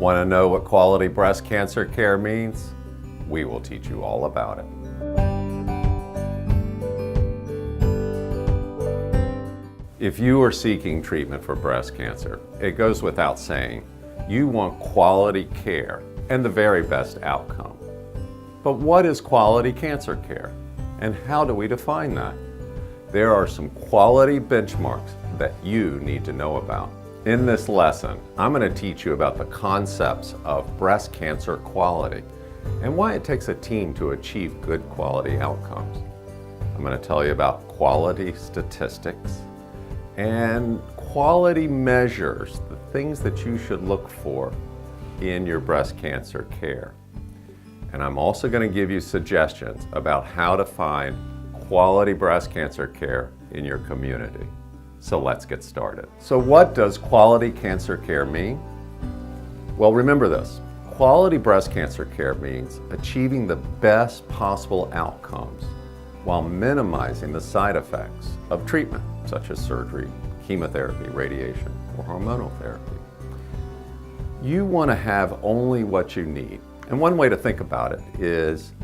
Want to know what quality breast cancer care means? We will teach you all about it. If you are seeking treatment for breast cancer, it goes without saying, you want quality care and the very best outcome. But what is quality cancer care, and how do we define that? There are some quality benchmarks that you need to know about. In this lesson, I'm going to teach you about the concepts of breast cancer quality and why it takes a team to achieve good quality outcomes. I'm going to tell you about quality statistics and quality measures, the things that you should look for in your breast cancer care. And I'm also going to give you suggestions about how to find quality breast cancer care in your community. So let's get started. So what does quality cancer care mean? Well, remember this. Quality breast cancer care means achieving the best possible outcomes while minimizing the side effects of treatment, such as surgery, chemotherapy, radiation, or hormonal therapy. You want to have only what you need. And one way to think about it is,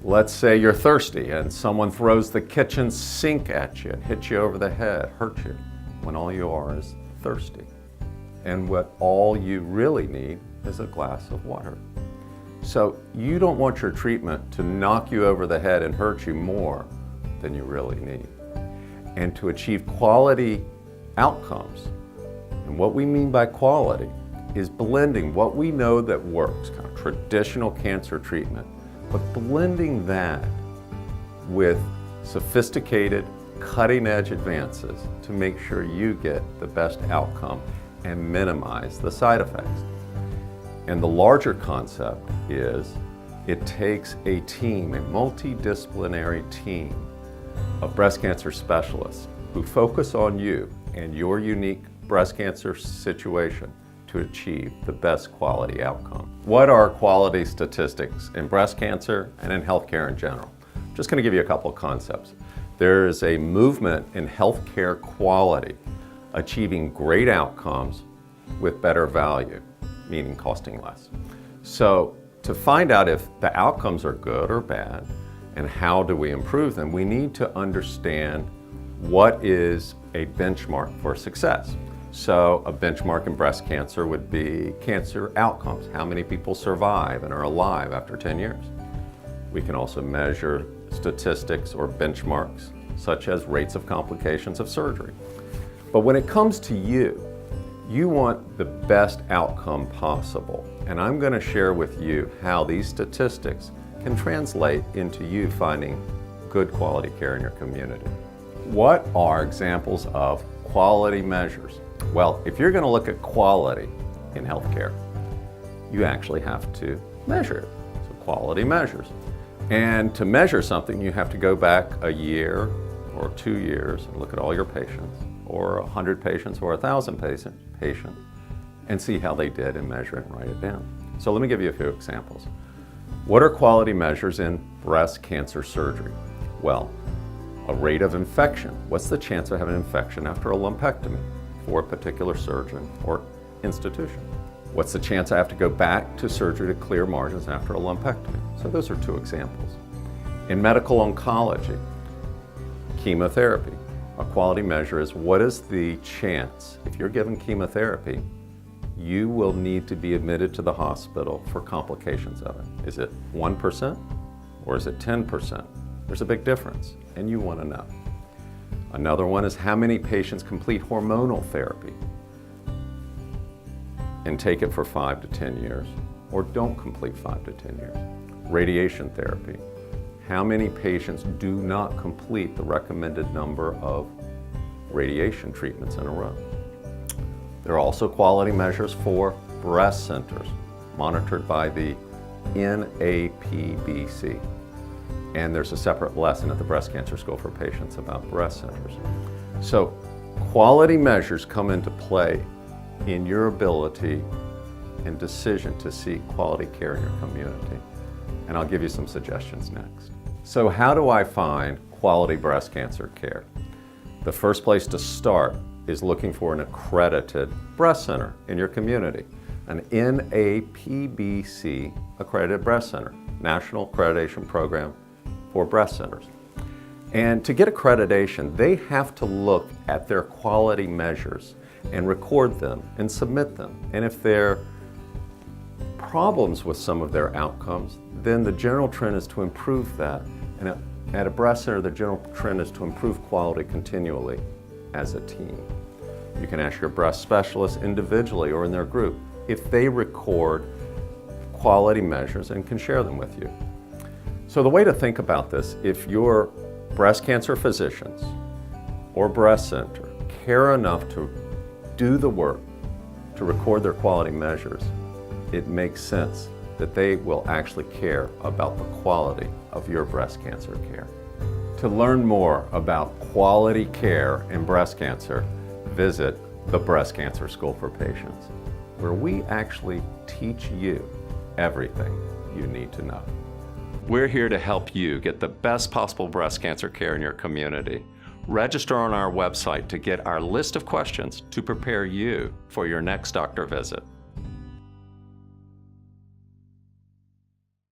let's say you're thirsty and someone throws the kitchen sink at you and hits you over the head, hurts you, when all you are is thirsty. And what all you really need is a glass of water. So you don't want your treatment to knock you over the head and hurt you more than you really need. And to achieve quality outcomes, and what we mean by quality is blending what we know that works, kind of traditional cancer treatment, but blending that with sophisticated, cutting-edge advances to make sure you get the best outcome and minimize the side effects. And the larger concept is it takes a team, a multidisciplinary team of breast cancer specialists who focus on you and your unique breast cancer situation to achieve the best quality outcome. What are quality statistics in breast cancer and in healthcare in general? I'm just going to give you a couple of concepts. There is a movement in healthcare quality, achieving great outcomes with better value, meaning costing less. So to find out if the outcomes are good or bad and how do we improve them, we need to understand what is a benchmark for success. So a benchmark in breast cancer would be cancer outcomes. How many people survive and are alive after 10 years? We can also measure statistics or benchmarks such as rates of complications of surgery. But when it comes to you, you want the best outcome possible. And I'm going to share with you how these statistics can translate into you finding good quality care in your community. What are examples of quality measures? Well, if you're going to look at quality in healthcare, you actually have to measure it. So quality measures. And to measure something, you have to go back a year or 2 years and look at all your patients, or 100 patients or 1,000 patients, and see how they did and measure it and write it down. So let me give you a few examples. What are quality measures in breast cancer surgery? Well, a rate of infection. What's the chance of having an infection after a lumpectomy for a particular surgeon or institution? What's the chance I have to go back to surgery to clear margins after a lumpectomy? So those are two examples. In medical oncology, chemotherapy, a quality measure is what is the chance, if you're given chemotherapy, you will need to be admitted to the hospital for complications of it. Is it 1% or is it 10%? There's a big difference, and you want to know. Another one is how many patients complete hormonal therapy and take it for 5 to 10 years, or don't complete 5 to 10 years. Radiation therapy. How many patients do not complete the recommended number of radiation treatments in a row? There are also quality measures for breast centers, monitored by the NAPBC. And there's a separate lesson at the Breast Cancer School for patients about breast centers. So quality measures come into play in your ability and decision to seek quality care in your community. And I'll give you some suggestions next. So how do I find quality breast cancer care? The first place to start is looking for an accredited breast center in your community. an NAPBC accredited breast center, National Accreditation Program for Breast Centers. And to get accreditation, they have to look at their quality measures and record them and submit them. And if there are problems with some of their outcomes, then the general trend is to improve that. And at a breast center, the general trend is to improve quality continually as a team. You can ask your breast specialist individually or in their group if they record quality measures and can share them with you. So the way to think about this, if your breast cancer physicians or breast center care enough to do the work to record their quality measures, it makes sense that they will actually care about the quality of your breast cancer care. To learn more about quality care in breast cancer, visit the Breast Cancer School for Patients, where we actually teach you everything you need to know. We're here to help you get the best possible breast cancer care in your community. Register on our website to get our list of questions to prepare you for your next doctor visit.